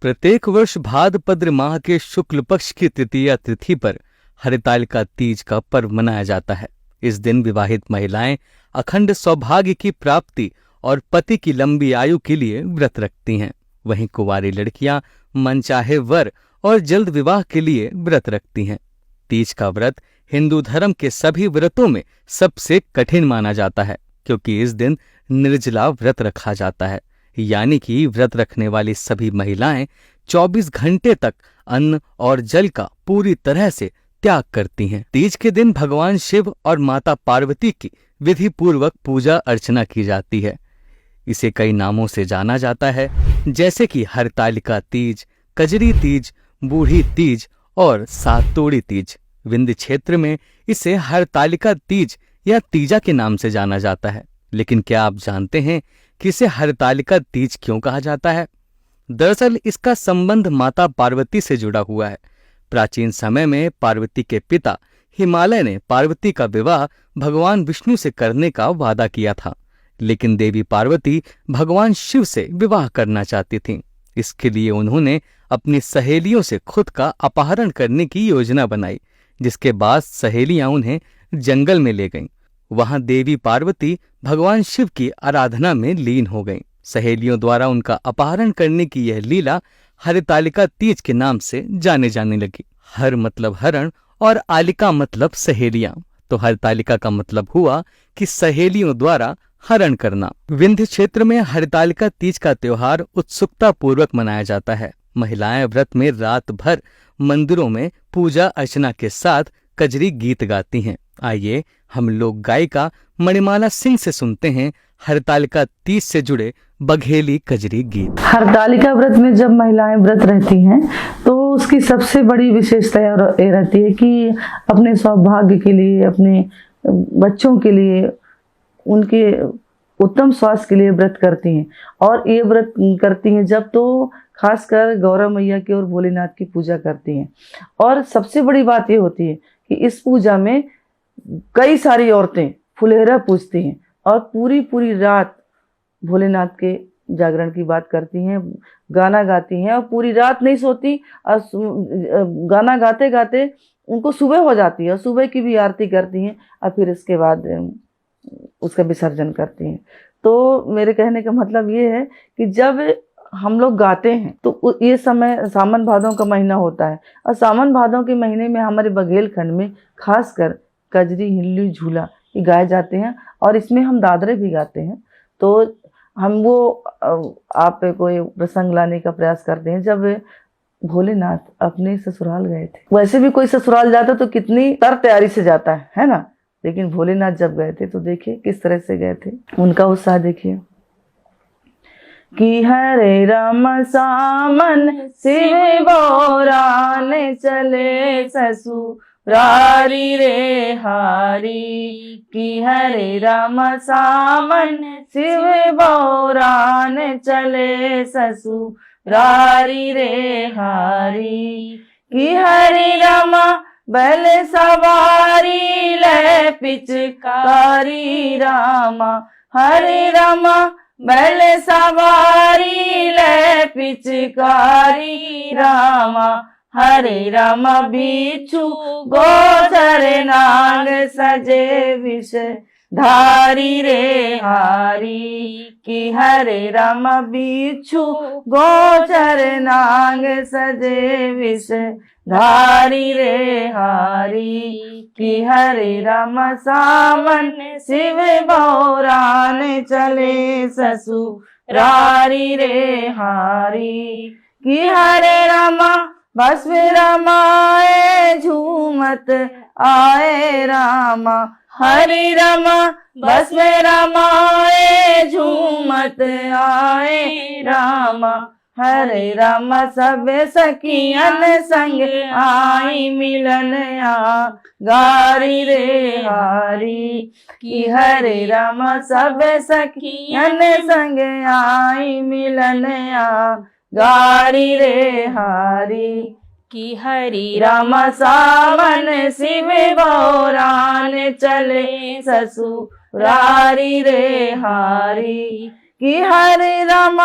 प्रत्येक वर्ष भाद्रपद माह के शुक्ल पक्ष की तृतीया तिथि पर हरितालिका तीज का पर्व मनाया जाता है। इस दिन विवाहित महिलाएं अखंड सौभाग्य की प्राप्ति और पति की लंबी आयु के लिए व्रत रखती हैं। वहीं कुंवारी लड़कियां मनचाहे वर और जल्द विवाह के लिए व्रत रखती हैं। तीज का व्रत हिंदू धर्म के सभी व्रतों में सबसे कठिन माना जाता है, क्योंकि इस दिन निर्जला व्रत रखा जाता है, यानी कि व्रत रखने वाली सभी महिलाएं 24 घंटे तक अन्न और जल का पूरी तरह से त्याग करती हैं। तीज के दिन भगवान शिव और माता पार्वती की विधि पूर्वक पूजा अर्चना की जाती है। इसे कई नामों से जाना जाता है, जैसे कि हरतालिका तीज, कजरी तीज, बूढ़ी तीज और सातोड़ी तीज। विंध्य क्षेत्र में इसे हरतालिका तीज या तीजा के नाम से जाना जाता है। लेकिन क्या आप जानते हैं कि इसे हरतालिका तीज क्यों कहा जाता है? दरअसल इसका संबंध माता पार्वती से जुड़ा हुआ है। प्राचीन समय में पार्वती के पिता हिमालय ने पार्वती का विवाह भगवान विष्णु से करने का वादा किया था, लेकिन देवी पार्वती भगवान शिव से विवाह करना चाहती थीं। इसके लिए उन्होंने अपनी सहेलियों से खुद का अपहरण करने की योजना बनाई, जिसके बाद सहेलियां उन्हें जंगल में ले गईं। वहां देवी पार्वती भगवान शिव की आराधना में लीन हो गईं। सहेलियों द्वारा उनका अपहरण करने की यह लीला हरितालिका तीज के नाम से जाने जाने लगी। हर मतलब हरण और आलिका मतलब सहेलियां, तो हरतालिका का मतलब हुआ कि सहेलियों द्वारा हरण करना। विंध्य क्षेत्र में हरितालिका तीज का त्योहार उत्सुकता पूर्वक मनाया जाता है। महिलाएं व्रत में रात भर मंदिरों में पूजा अर्चना के साथ कजरी गीत गाती हैं। आइए हम लोग गायिका मणिमाला सिंह से सुनते हैं हरतालिका तीज से जुड़े बघेली कजरी गीत। हरतालिका व्रत में जब महिलाएं व्रत रहती हैं तो उसकी सबसे बड़ी विशेषता ये रहती है कि अपने सौभाग्य के लिए, अपने बच्चों के लिए, उनके उत्तम स्वास्थ्य के लिए व्रत करती हैं। और ये व्रत करती हैं जब तो खासकर गौरा मैया की और भोलेनाथ की पूजा करती हैं। और सबसे बड़ी बात ये होती है कि इस पूजा में कई सारी औरतें फुलेरा पूजती हैं और पूरी रात भोलेनाथ के जागरण की बात करती हैं, गाना गाती हैं और पूरी रात नहीं सोती। और गाना गाते गाते उनको सुबह हो जाती है और सुबह की भी आरती करती हैं और फिर इसके बाद उसका विसर्जन करती हैं। तो मेरे कहने का मतलब ये है कि जब हम लोग गाते हैं तो ये समय सावन भादों का महीना होता है और सावन भादों के महीने में हमारे बघेलखंड में खासकर कजरी, हिल्ली, झूला ये गाए जाते हैं और इसमें हम दादरे भी गाते हैं। तो हम वो आप पे कोई प्रसंग लाने का प्रयास करते हैं जब भोलेनाथ अपने ससुराल गए थे। वैसे भी कोई ससुराल जाता तो कितनी तर तैयारी से जाता है ना, लेकिन भोलेनाथ जब गए थे तो देखिए किस तरह से गए थे, उनका उत्साह देखिए। कि हरे राम सामन शिव बोराने चले ससुरारी रे हारी। कि हरे राम सामन शिव बोराने चले ससुरारी रे हारी। कि हरे राम बैल सवारी ले पिचकारी रामा। हरे रामा बैल सवारी ले पिचकारी रामा। हरे राम बिच्छू गोचर नाग सजे विष धारी रे हारी। कि हरे राम बिच्छू गोचर नाग सजे विष धारी रे हारी। कि हरे राम सामन शिव बोराने चले ससुरारी रे हारी। कि हरे रामा भस्म रमाए झूमत आए रामा। हरे रामा भस्म रमाए झूमत आए रामा। हरे राम सब सखियन संग आई मिलन आ गारी रे हारी। कि हरे राम सब सखियन संग आई मिलन आ गारी रे हारी। कि हरि राम सावन शिव बोराने चले ससुरारी रे हारी। कि हरे राम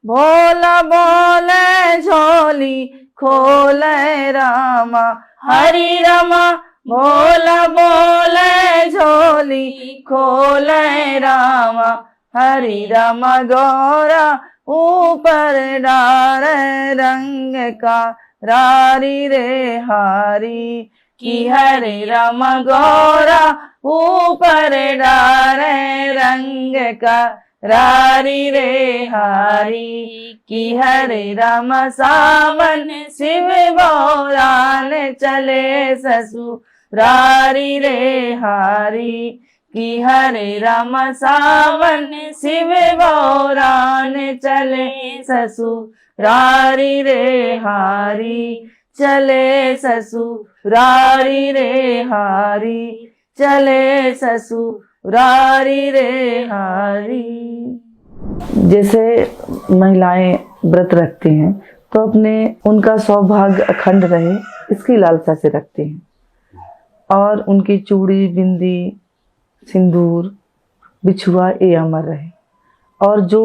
भोला बोले झोली खोले रामा, हरि रामा। भोला बोले झोली खोले रामा, हरि रामा। गौरा ऊपर डारे रंग का रारी रे हारी, कि हरे राम। गौरा ऊपर डारे रंग का रारी रे हारी, कि हरे राम। सावन शिव गौरान चले ससुरारी रे हारी, कि हरे राम। सावन शिव गौरान चले ससुरारी रे हारी, चले ससुरारी रे हारी, चले ससुरारी रे हारी। जैसे महिलाएं व्रत रखती हैं तो अपने उनका सौभाग्य अखंड रहे इसकी लालसा से रखती हैं, और उनकी चूड़ी, बिंदी, सिंदूर, बिछुआ ये अमर रहे। और जो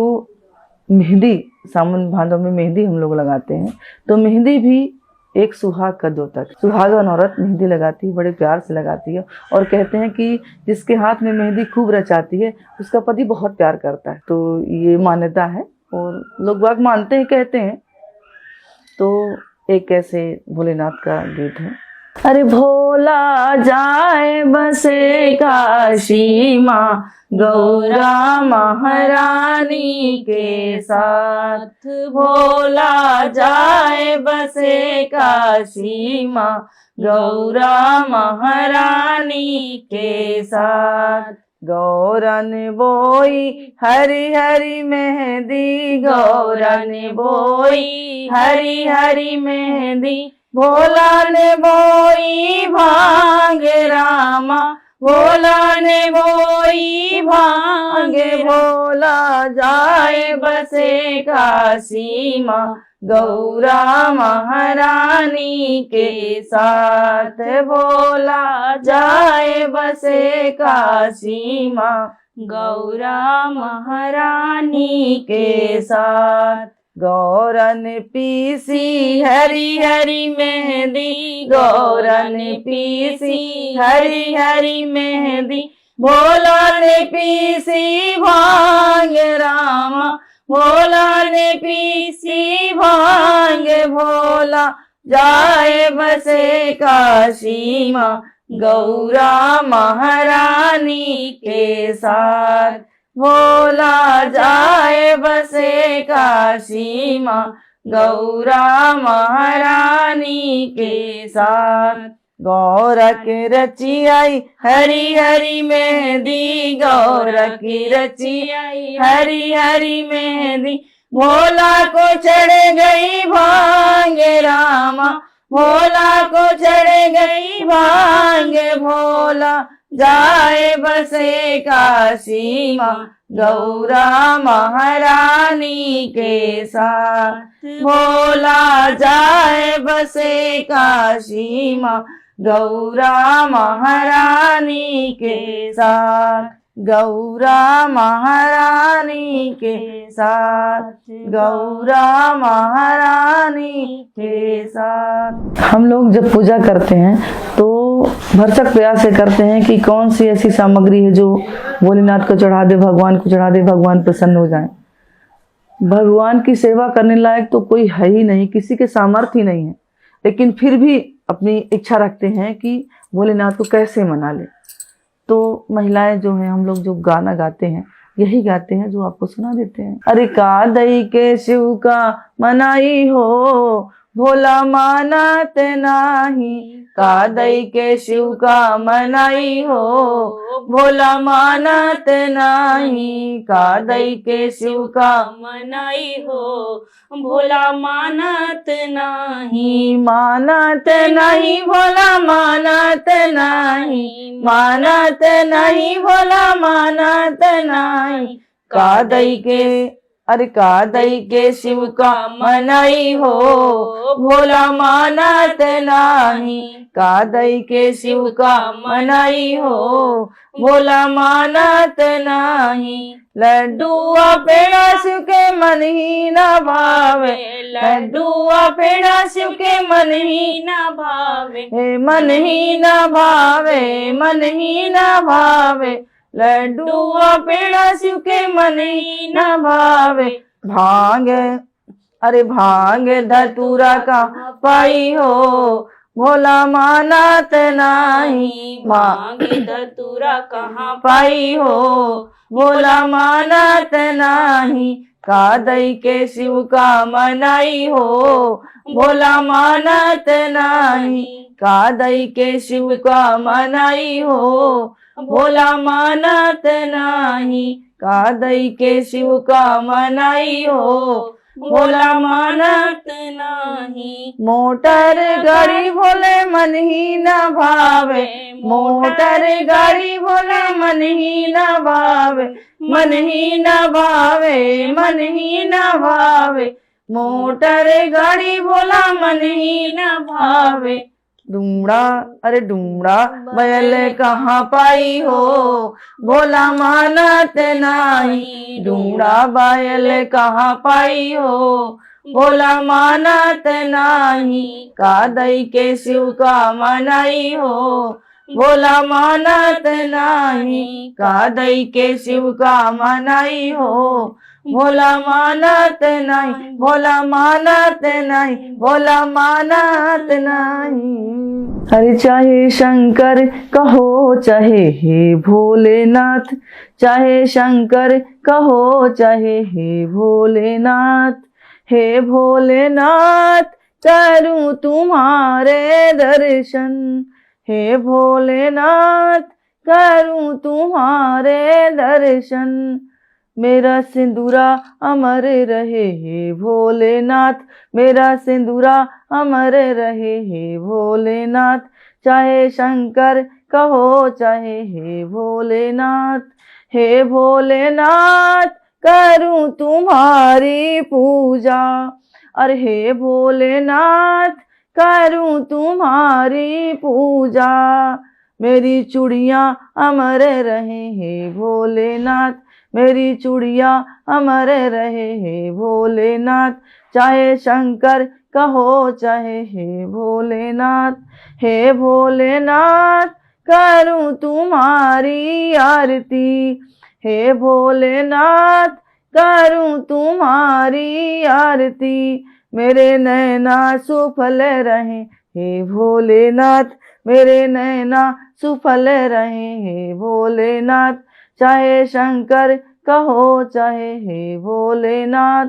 मेहंदी, सावन भादों में मेहंदी हम लोग लगाते हैं, तो मेहंदी भी एक सुहाग का द्योतक। सुहागन औरत मेहंदी लगाती है, बड़े प्यार से लगाती है, और कहते हैं कि जिसके हाथ में मेहंदी खूब रचाती है उसका पति बहुत प्यार करता है। तो ये मान्यता है और लोग बाग मानते हैं, कहते हैं। तो एक ऐसे भोलेनाथ का गीत है। अरे भोला जाए बसे काशी माँ, गौरा महारानी के साथ। भोला जाए बसे काशी माँ, गौरा महारानी के साथ। गौरन बोई हरी हरी मेहंदी, गौरन बोई हरी हरी मेहंदी। भोला ने बोई भांग रामा, भोला ने बोई भांग। भोला जाए बसे काशी माँ, गौरा महारानी के साथ। भोला जाए बसे काशी माँ, गौरा महारानी के साथ। Gauran PC Hari Hari mehndi, Gauran PC Hari Hari mehndi. भोला ने पीसी भांग रामा, भोला ने पीसी भांग। भोला जाए बसे काशी माँ, गौरा महारानी के साथ। भोला जाए बसे काशी माँ, गौरा महारानी के साथ। गौरा के रची आई हरी हरी मेहंदी, गौरा की रची आई हरी हरी मेहंदी। भोला को चढ़ गई भांग रामा, भोला को चढ़ गई भांग। भोला जाए बसे काशी माँ, गौरा महारानी के साथ। भोला जाए बसे काशी माँ, गौरा महारानी के साथ। गौरा महारानी के साथ, गौरा महारानी के साथ। हम लोग जब पूजा करते हैं तो भरसक प्रयास से करते हैं कि कौन सी ऐसी सामग्री है जो भोलेनाथ को चढ़ा दे, भगवान को चढ़ा दे, भगवान प्रसन्न हो जाए। भगवान की सेवा करने लायक तो कोई है ही नहीं, किसी के सामर्थ्य ही नहीं है, लेकिन फिर भी अपनी इच्छा रखते हैं कि भोलेनाथ को कैसे मना ले। तो महिलाएं जो हैं, हम लोग जो गाना गाते हैं यही गाते हैं जो आपको सुना देते हैं। अरे का दई के शिव का मनाई हो, भोला मानत नाही। का दई के शिव का मनाई हो, भोला मानत नाही। का दई के शिव का मनाई हो, भोला मानत नाही। मानत नहीं भोला मानत नहीं, मानत नहीं भोला मानत नहीं। का दई के अरे कादई के शिव का मनाई हो, भोला मानत नाही। कादई के शिव का मनाई हो, भोला मानत नाही। लड्डूआ पेड़ा शिव के मन ही न भावे, लड्डूआ पेड़ा शिव के मन ही न भावे, मन ही न भावे, मन ही न भावे। लड्डूआ पेड़ा शिव के मन ही न भावे। भांग अरे भांग धतूरा का पाई हो, भोला मानत नाही। भांग धतूरा कहाँ पाई हो, भोला मानत नाही। कादई के शिव का मनाई हो, भोला मानत नाही। कादई के शिव का मनाई हो, भोला मानत नाही। कादई के शिव का मनाई हो, भोला मानत नाही। मोटर गाड़ी भोले मन ही न भावे, मोटर गाड़ी भोले मन ही न भावे, मन ही न भावे, मन ही न भावे। मोटर गाड़ी भोला मन ही न भावे। डूमड़ा अरे डूमड़ा बैल कहाँ पाई हो, भोला मानत नाही। डूमड़ा बैल कहाँ पाई हो, भोला मानत नाही। कादई के शिव का मनाई हो, भोला मानत नाही। कादई के शिव का मनाई हो, भोला मानत नहीं, भोला मानत नहीं, भोला मानत नहीं। अरे चाहे शंकर कहो चाहे हे भोलेनाथ, चाहे शंकर कहो चाहे हे भोलेनाथ। हे भोलेनाथ करूं तुम्हारे दर्शन, हे भोलेनाथ करूं तुम्हारे दर्शन। मेरा सिंदूरा अमर रहे हे भोलेनाथ, मेरा सिंदूरा अमर रहे हे भोलेनाथ। चाहे शंकर कहो चाहे हे भोलेनाथ, हे भोलेनाथ करूं तुम्हारी पूजा। अरे हे भोलेनाथ करूं तुम्हारी पूजा। मेरी चूड़ियां अमर रहे हे भोलेनाथ, मेरी चूड़ियां अमर रहे हे भोलेनाथ। चाहे शंकर कहो चाहे हे भोलेनाथ, हे भोलेनाथ करूं तुम्हारी आरती। हे भोलेनाथ करूं तुम्हारी आरती। मेरे नैना सुफल रहे हे भोलेनाथ, मेरे नैना सुफल रहे हे भोलेनाथ। चाहे शंकर कहो चाहे हे भोलेनाथ,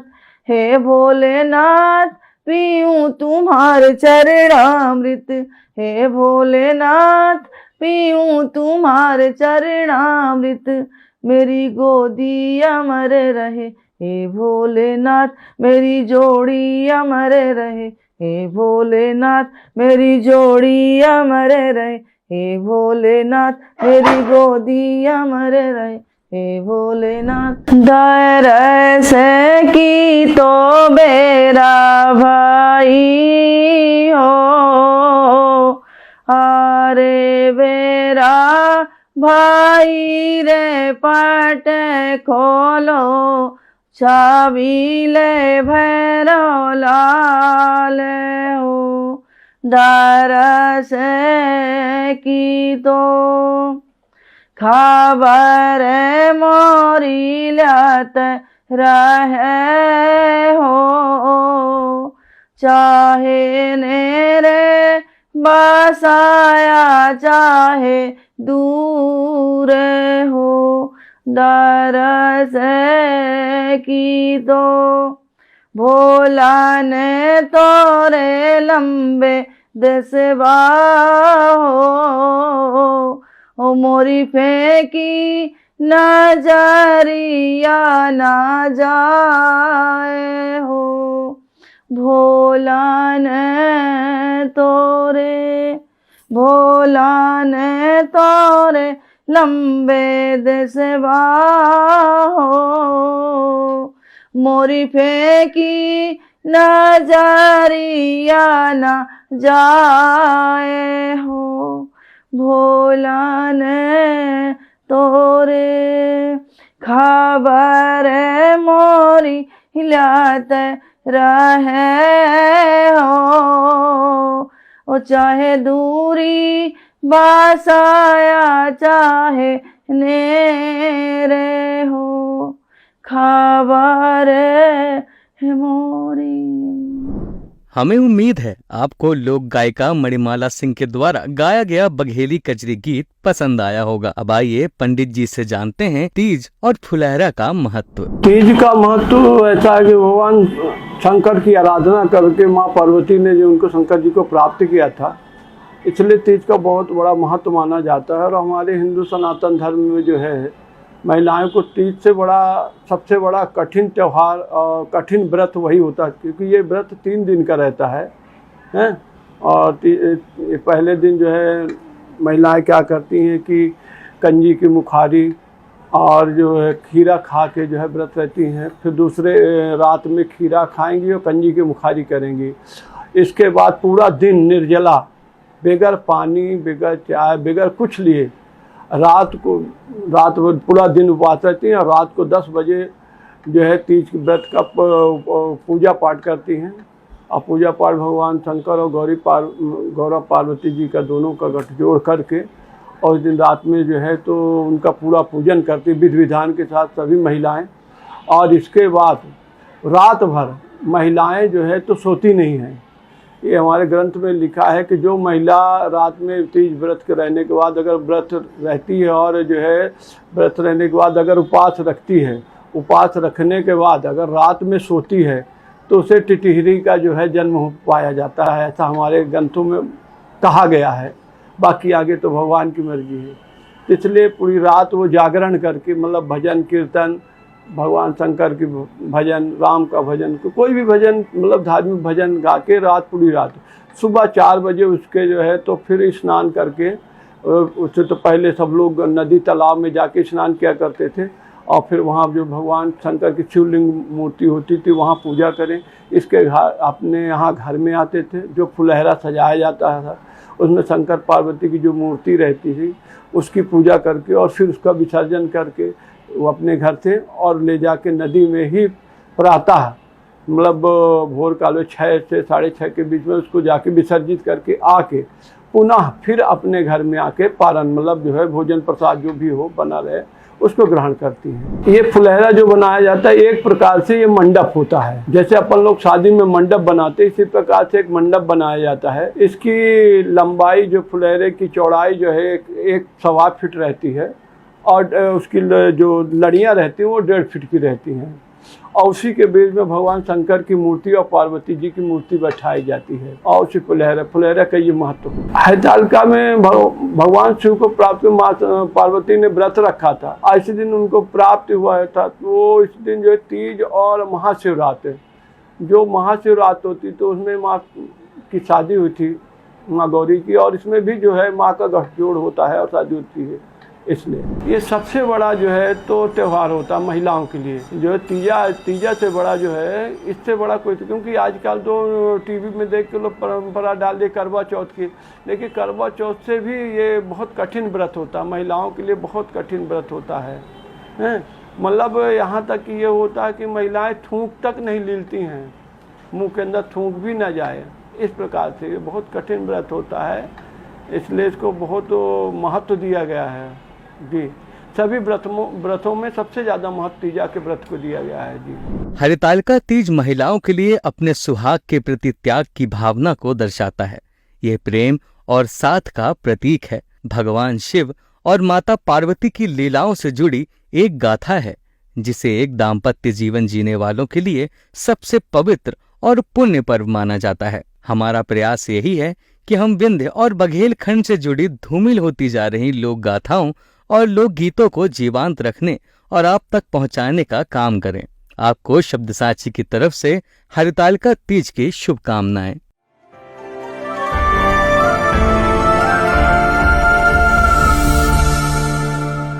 हे भोलेनाथ पीऊं तुम्हारे चरणामृत। हे भोलेनाथ पीऊं तुम्हारे चरणामृत। मेरी गोदी अमर रहे हे भोलेनाथ, मेरी जोड़ी अमर रहे हे भोलेनाथ। मेरी जोड़ी अमर रहे हे भोलेनाथ, मेरी गोदी अमर रहे हे भोलेनाथ। दर से की तो बेरा भाई हो, अरे बेरा भाई रे पट खोलो। चाबी ले भैरव लाल हो, दर से की तो खबर मोरी लत रहे हो। चाहे नेरे बसाया चाहे दूर हो, दर से की तो भोला ने तोरे लंबे दसबा हो। मोरी फेंकी नजरिया ना जाए हो, भोला ने तोरे, भोला ने तोरे लंबे दसबा हो। मोरी फेंकी नजरिया न जाए हो, भोला ने तोरे खबर मोरी हिलाते रहे हो, ओ चाहे दूरी बसाया चाहे नेरे हो, खबर है मोरी। हमें उम्मीद है आपको लोक गायिका मणिमाला सिंह के द्वारा गाया गया बघेली कजरी गीत पसंद आया होगा। अब आइए पंडित जी से जानते हैं तीज और फुलहरा का महत्व। तीज का महत्व ऐसा है कि भगवान शंकर की आराधना करके माँ पार्वती ने जो उनको शंकर जी को प्राप्त किया था, इसलिए तीज का बहुत बड़ा महत्व माना जाता है। और हमारे हिंदू सनातन धर्म में जो है महिलाओं को तीज से सबसे बड़ा कठिन त्यौहार और कठिन व्रत वही होता है, क्योंकि ये व्रत 3 दिन का रहता है हैं। और पहले दिन जो है महिलाएं क्या करती हैं कि कंजी की मुखारी और जो है खीरा खा के जो है व्रत रहती हैं। फिर दूसरे रात में खीरा खाएंगी और कंजी की मुखारी करेंगी। इसके बाद पूरा दिन निर्जला, बगैर पानी, बगैर चाय, बगैर कुछ लिए रात भर पूरा दिन उपवास रहती हैं। और रात को 10 बजे जो है तीज के व्रत का पूजा पाठ करती हैं। और पूजा पाठ भगवान शंकर और गौरव पार्वती जी का दोनों का गठजोड़ करके और उस दिन रात में जो है तो उनका पूरा पूजन करती विधि विधान के साथ सभी महिलाएं। और इसके बाद रात भर महिलाएं जो है तो सोती नहीं हैं। ये हमारे ग्रंथ में लिखा है कि जो महिला रात में तीज व्रत के रहने के बाद अगर व्रत रहती है और जो है व्रत रहने के बाद अगर उपवास रखती है, उपवास रखने के बाद अगर रात में सोती है तो उसे टिटहरी का जो है जन्म पाया जाता है, ऐसा हमारे ग्रंथों में कहा गया है। बाकी आगे तो भगवान की मर्जी है। इसलिए पूरी रात वो जागरण करके मतलब भजन कीर्तन, भगवान शंकर की भजन, राम का भजन, कोई भी भजन मतलब धार्मिक भजन गा के रात पूरी रात। सुबह 4 बजे उसके जो है तो फिर स्नान करके, उससे तो पहले सब लोग नदी तालाब में जाके स्नान किया करते थे। और फिर वहाँ जो भगवान शंकर की शिवलिंग मूर्ति होती थी वहाँ पूजा करें। इसके अपने यहाँ घर में आते थे, जो फुलहरा सजाया जाता था उसमें शंकर पार्वती की जो मूर्ति रहती थी उसकी पूजा करके और फिर उसका विसर्जन करके वो अपने घर से और ले जाके नदी में ही प्रातः मतलब भोर काल 6 से 6:30 के बीच में उसको जाके विसर्जित करके आके पुनः फिर अपने घर में आके पारण मतलब जो है भोजन प्रसाद जो भी हो बना रहे उसको ग्रहण करती हैं। ये फुलहरा जो बनाया जाता है एक प्रकार से ये मंडप होता है। जैसे अपन लोग शादी में मंडप बनाते हैं इसी प्रकार से एक मंडप बनाया जाता है। इसकी लंबाई जो फुलहरे की चौड़ाई जो है 1.25 फीट रहती है और उसकी जो लड़ियाँ रहती हैं वो 1.5 फीट की रहती हैं। और उसी के बीच में भगवान शंकर की मूर्ति और पार्वती जी की मूर्ति बैठाई जाती है। और उसी फुलहरा का ये महत्व है। हरितालिका में भगवान शिव को प्राप्त माँ पार्वती ने व्रत रखा था। इसी दिन उनको प्राप्त हुआ था। तो इस दिन जो है तीज और महाशिवरात्रि, जो महाशिवरात्रि होती तो उसमें माँ की शादी हुई थी माँ गौरी की, और इसमें भी जो है माँ का गठजोड़ होता है और शादी होती है। इसलिए ये सबसे बड़ा जो है तो त्यौहार होता है महिलाओं के लिए। जो है तीजा से बड़ा जो है इससे बड़ा कोई, क्योंकि आजकल तो टीवी में देख के लोग परंपरा डाल दे करवा चौथ की, लेकिन करवा चौथ से भी ये बहुत कठिन व्रत होता है, महिलाओं के लिए बहुत कठिन व्रत होता है। मतलब यहाँ तक कि ये होता है कि महिलाएं थूक तक नहीं लीलती हैं, मुंह के अंदर थूक भी ना जाए। इस प्रकार से ये बहुत कठिन व्रत होता है, इसलिए इसको बहुत महत्व दिया गया है जी। सभी व्रतों में सबसे ज्यादा महत्व तीजा के व्रत को दिया गया है जी। हरितालिका तीज महिलाओं के लिए अपने सुहाग के प्रति त्याग की भावना को दर्शाता है। यह प्रेम और साथ का प्रतीक है। भगवान शिव और माता पार्वती की लीलाओं से जुड़ी एक गाथा है जिसे एक दाम्पत्य जीवन जीने वालों के लिए सबसे पवित्र और पुण्य पर्व माना जाता है। हमारा प्रयास यही है कि हम विंध्य और बघेलखंड से जुड़ी धूमिल होती जा रही लोक गाथाओं और लोक गीतों को जीवांत रखने और आप तक पहुंचाने का काम करें। आपको शब्दसाची की तरफ से हरितालिका तीज की शुभकामनाएं।